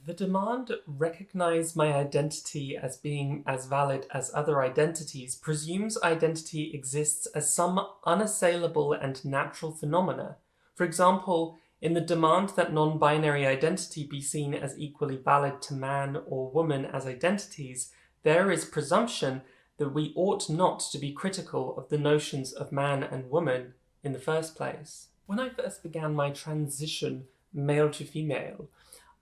The demand recognize my identity as being as valid as other identities presumes identity exists as some unassailable and natural phenomena. For example, in the demand that non-binary identity be seen as equally valid to man or woman as identities, there is presumption that we ought not to be critical of the notions of man and woman in the first place. When I first began my transition male to female,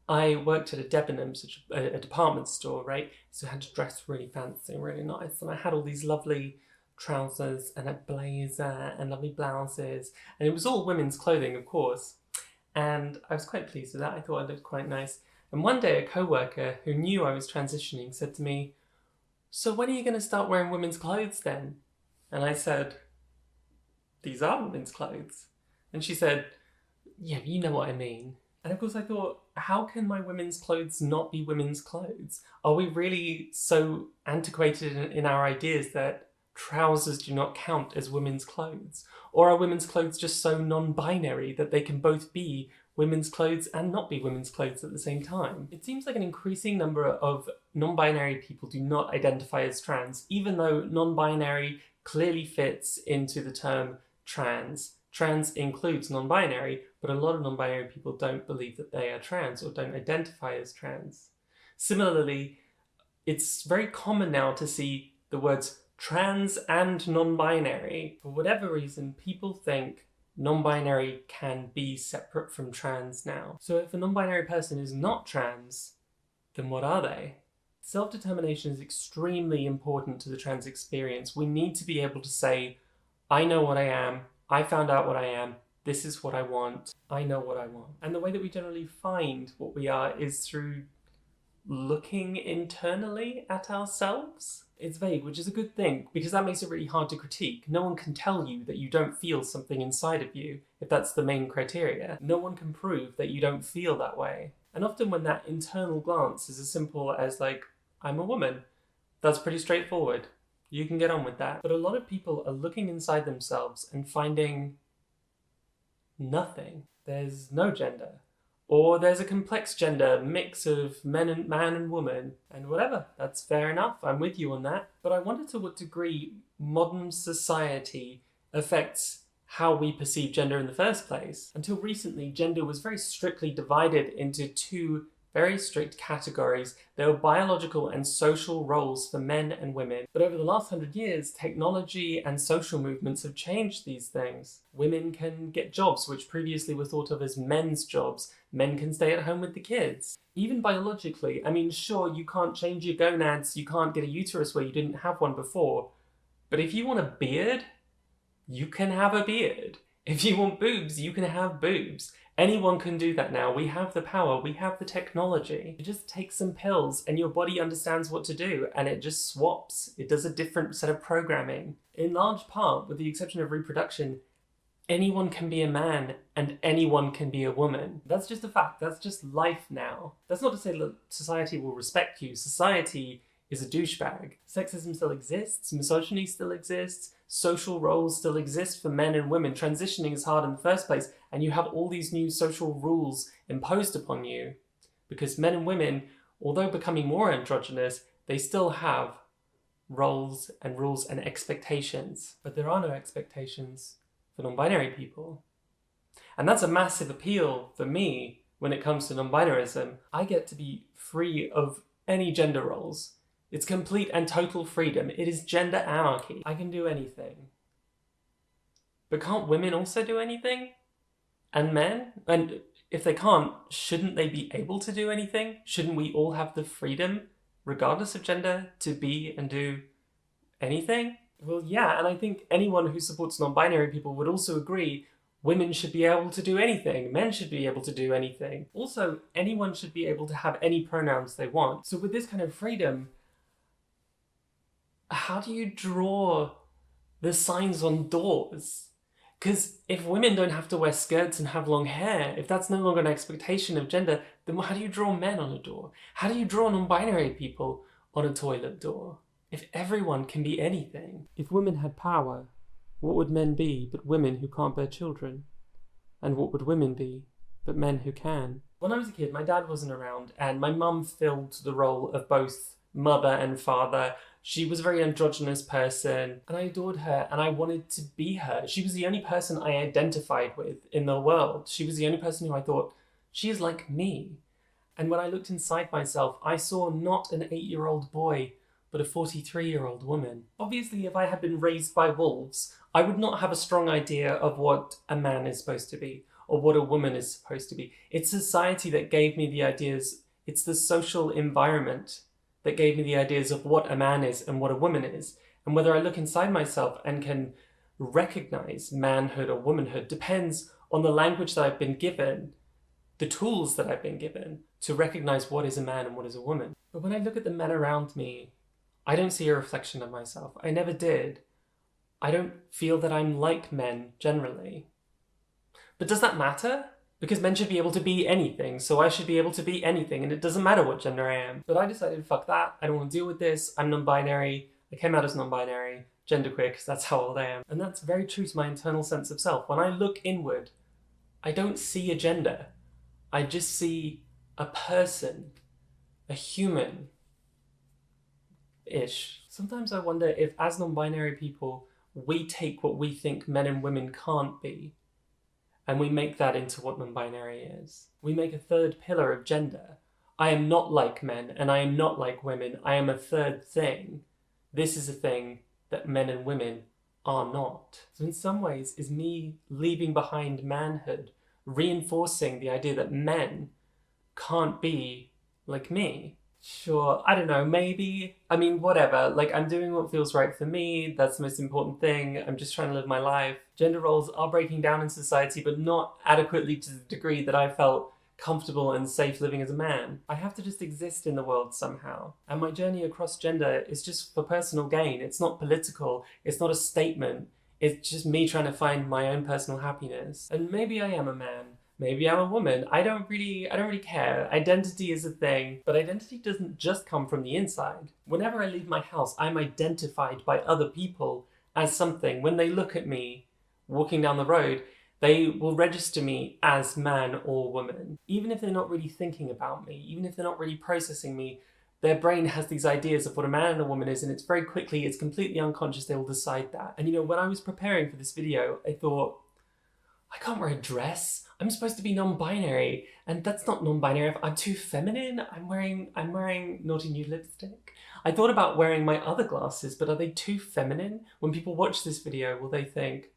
I worked at a Debenhams, a department store, right? So I had to dress really fancy and really nice. And I had all these lovely trousers and a blazer and lovely blouses. And it was all women's clothing, of course. And I was quite pleased with that. I thought I looked quite nice. And one day a co-worker who knew I was transitioning said to me, "So when are you going to start wearing women's clothes then?" And I said, "These are women's clothes." And she said, "Yeah, you know what I mean." And of course I thought, how can my women's clothes not be women's clothes? Are we really so antiquated in our ideas that trousers do not count as women's clothes? Or are women's clothes just so non-binary that they can both be women's clothes and not be women's clothes at the same time? It seems like an increasing number of non-binary people do not identify as trans, even though non-binary clearly fits into the term trans. Trans includes non-binary, but a lot of non-binary people don't believe that they are trans or don't identify as trans. Similarly, it's very common now to see the words trans and non-binary. For whatever reason, people think non-binary can be separate from trans now. So if a non-binary person is not trans, then what are they? Self-determination is extremely important to the trans experience. We need to be able to say, I know what I am, I found out what I am, this is what I want, I know what I want. And the way that we generally find what we are is through looking internally at ourselves. It's vague, which is a good thing, because that makes it really hard to critique. No one can tell you that you don't feel something inside of you, if that's the main criteria. No one can prove that you don't feel that way. And often when that internal glance is as simple as like, I'm a woman, that's pretty straightforward. You can get on with that. But a lot of people are looking inside themselves and finding nothing. There's no gender. Or there's a complex gender, mix of man and woman, and whatever. That's fair enough. I'm with you on that. But I wonder to what degree modern society affects how we perceive gender in the first place. Until recently, gender was very strictly divided into two very strict categories. There were biological and social roles for men and women. But over the last 100 years, technology and social movements have changed these things. Women can get jobs which previously were thought of as men's jobs. Men can stay at home with the kids. Even biologically, I mean, sure, you can't change your gonads, you can't get a uterus where you didn't have one before. But if you want a beard, you can have a beard. If you want boobs, you can have boobs. Anyone can do that now. We have the power, we have the technology. You just take some pills and your body understands what to do and it just swaps. It does a different set of programming. In large part, with the exception of reproduction, anyone can be a man and anyone can be a woman. That's just a fact. That's just life now. That's not to say that society will respect you. Society is a douchebag. Sexism still exists, misogyny still exists, social roles still exist for men and women. Transitioning is hard in the first place, and you have all these new social rules imposed upon you. Because men and women, although becoming more androgynous, they still have roles and rules and expectations. But there are no expectations for non-binary people. And that's a massive appeal for me when it comes to non-binarism. I get to be free of any gender roles. It's complete and total freedom. It is gender anarchy. I can do anything. But can't women also do anything? And men? And if they can't, shouldn't they be able to do anything? Shouldn't we all have the freedom, regardless of gender, to be and do anything? Well, yeah, and I think anyone who supports non-binary people would also agree women should be able to do anything. Men should be able to do anything. Also, anyone should be able to have any pronouns they want. So with this kind of freedom, how do you draw the signs on doors? Because if women don't have to wear skirts and have long hair, if that's no longer an expectation of gender, then how do you draw men on a door? How do you draw non-binary people on a toilet door? If everyone can be anything. If women had power, what would men be but women who can't bear children? And what would women be but men who can? When I was a kid, my dad wasn't around, and my mum filled the role of both mother and father. She was a very androgynous person, and I adored her, and I wanted to be her. She was the only person I identified with in the world. She was the only person who I thought, she is like me. And when I looked inside myself, I saw not an 8-year-old boy, but a 43-year-old woman. Obviously, if I had been raised by wolves, I would not have a strong idea of what a man is supposed to be, or what a woman is supposed to be. It's society that gave me the ideas, it's the social environment that gave me the ideas of what a man is and what a woman is. And whether I look inside myself and can recognize manhood or womanhood depends on the language that I've been given, the tools that I've been given to recognize what is a man and what is a woman. But when I look at the men around me, I don't see a reflection of myself. I never did. I don't feel that I'm like men generally. But does that matter? Because men should be able to be anything, so I should be able to be anything, and it doesn't matter what gender I am. But I decided, fuck that, I don't want to deal with this, I'm non-binary, I came out as non-binary, genderqueer, because that's how old I am. And that's very true to my internal sense of self. When I look inward, I don't see a gender. I just see a person, a human-ish. Sometimes I wonder if, as non-binary people, we take what we think men and women can't be, and we make that into what non-binary is. We make a third pillar of gender. I am not like men, and I am not like women. I am a third thing. This is a thing that men and women are not. So in some ways, is me leaving behind manhood, reinforcing the idea that men can't be like me. Sure, I don't know, maybe. I mean, whatever. Like, I'm doing what feels right for me. That's the most important thing. I'm just trying to live my life. Gender roles are breaking down in society, but not adequately to the degree that I felt comfortable and safe living as a man. I have to just exist in the world somehow. And my journey across gender is just for personal gain. It's not political. It's not a statement. It's just me trying to find my own personal happiness. And maybe I am a man. Maybe I'm a woman. I don't really care. Identity is a thing, but identity doesn't just come from the inside. Whenever I leave my house, I'm identified by other people as something. When they look at me walking down the road, they will register me as man or woman. Even if they're not really thinking about me, even if they're not really processing me, their brain has these ideas of what a man and a woman is, and it's completely unconscious, they will decide that. And when I was preparing for this video, I thought, I can't wear a dress. I'm supposed to be non-binary, and that's not non-binary. I'm too feminine. I'm wearing naughty nude lipstick. I thought about wearing my other glasses, but are they too feminine? When people watch this video, will they think,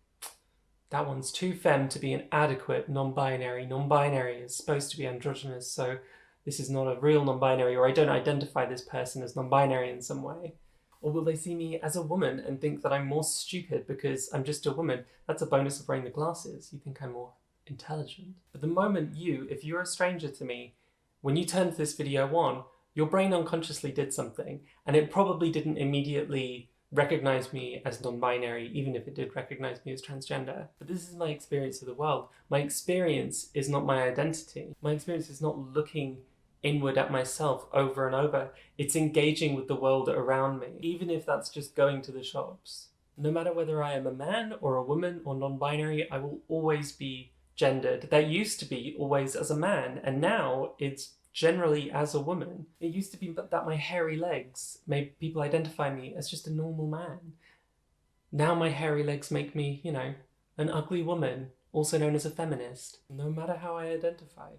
that one's too femme to be an adequate non-binary. Non-binary is supposed to be androgynous, so this is not a real non-binary, or I don't identify this person as non-binary in some way. Or will they see me as a woman and think that I'm more stupid because I'm just a woman? That's a bonus of wearing the glasses. You think I'm more intelligent. But the moment if you're a stranger to me, when you turned this video on, your brain unconsciously did something, and it probably didn't immediately recognize me as non-binary, even if it did recognize me as transgender. But this is my experience of the world. My experience is not my identity. My experience is not looking inward at myself over and over. It's engaging with the world around me, even if that's just going to the shops. No matter whether I am a man or a woman or non-binary, I will always be gendered. That used to be always as a man, and now it's generally as a woman. It used to be that my hairy legs made people identify me as just a normal man. Now my hairy legs make me, an ugly woman, also known as a feminist, no matter how I identify.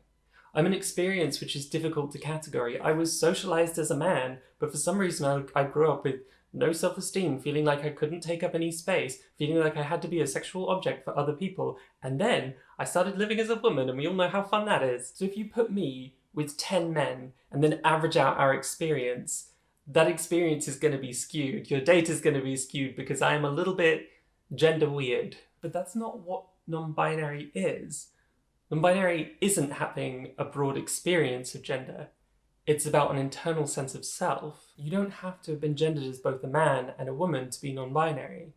I'm an experience which is difficult to categorize. I was socialized as a man, but for some reason I grew up with no self-esteem, feeling like I couldn't take up any space, feeling like I had to be a sexual object for other people. And then I started living as a woman, and we all know how fun that is. So if you put me with 10 men and then average out our experience, that experience is going to be skewed. Your data is going to be skewed because I am a little bit gender weird. But that's not what non-binary is. Non-binary isn't having a broad experience of gender. It's about an internal sense of self. You don't have to have been gendered as both a man and a woman to be non-binary.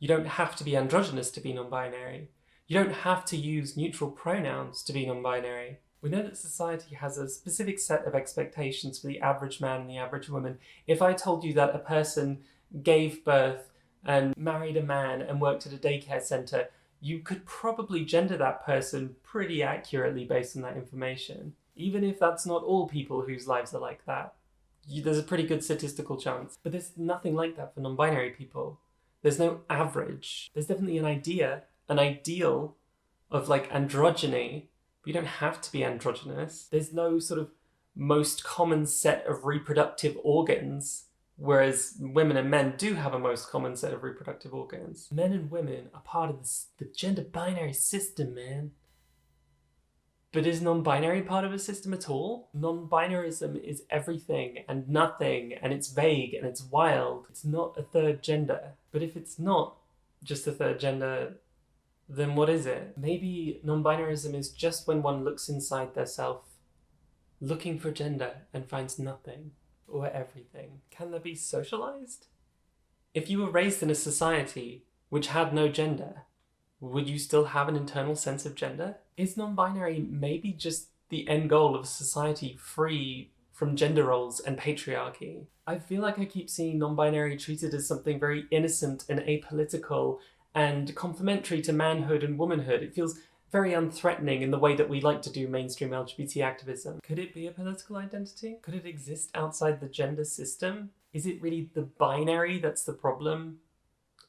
You don't have to be androgynous to be non-binary. You don't have to use neutral pronouns to be non-binary. We know that society has a specific set of expectations for the average man and the average woman. If I told you that a person gave birth and married a man and worked at a daycare centre, you could probably gender that person pretty accurately based on that information. Even if that's not all people whose lives are like that, there's a pretty good statistical chance. But there's nothing like that for non-binary people. There's no average. There's definitely an ideal of like androgyny, but you don't have to be androgynous. There's no sort of most common set of reproductive organs, whereas women and men do have a most common set of reproductive organs. Men and women are part of the gender binary system, man. But is non-binary part of a system at all? Non-binarism is everything and nothing, and it's vague and it's wild. It's not a third gender. But if it's not just a third gender, then what is it? Maybe non-binarism is just when one looks inside their self, looking for gender and finds nothing or everything. Can that be socialized? If you were raised in a society which had no gender, would you still have an internal sense of gender? Is non-binary maybe just the end goal of a society free from gender roles and patriarchy? I feel like I keep seeing non-binary treated as something very innocent and apolitical and complementary to manhood and womanhood. It feels very unthreatening in the way that we like to do mainstream LGBT activism. Could it be a political identity? Could it exist outside the gender system? Is it really the binary that's the problem?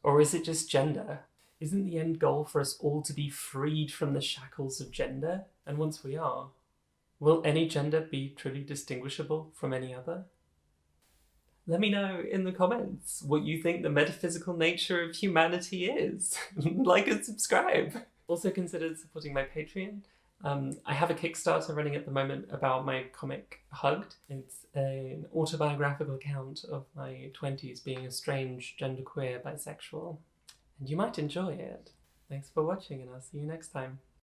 Or is it just gender? Isn't the end goal for us all to be freed from the shackles of gender? And once we are, will any gender be truly distinguishable from any other? Let me know in the comments what you think the metaphysical nature of humanity is. Like and subscribe. Also consider supporting my Patreon. I have a Kickstarter running at the moment about my comic Hugged. It's an autobiographical account of my 20s being a strange, genderqueer, bisexual. And you might enjoy it. Thanks for watching, and I'll see you next time.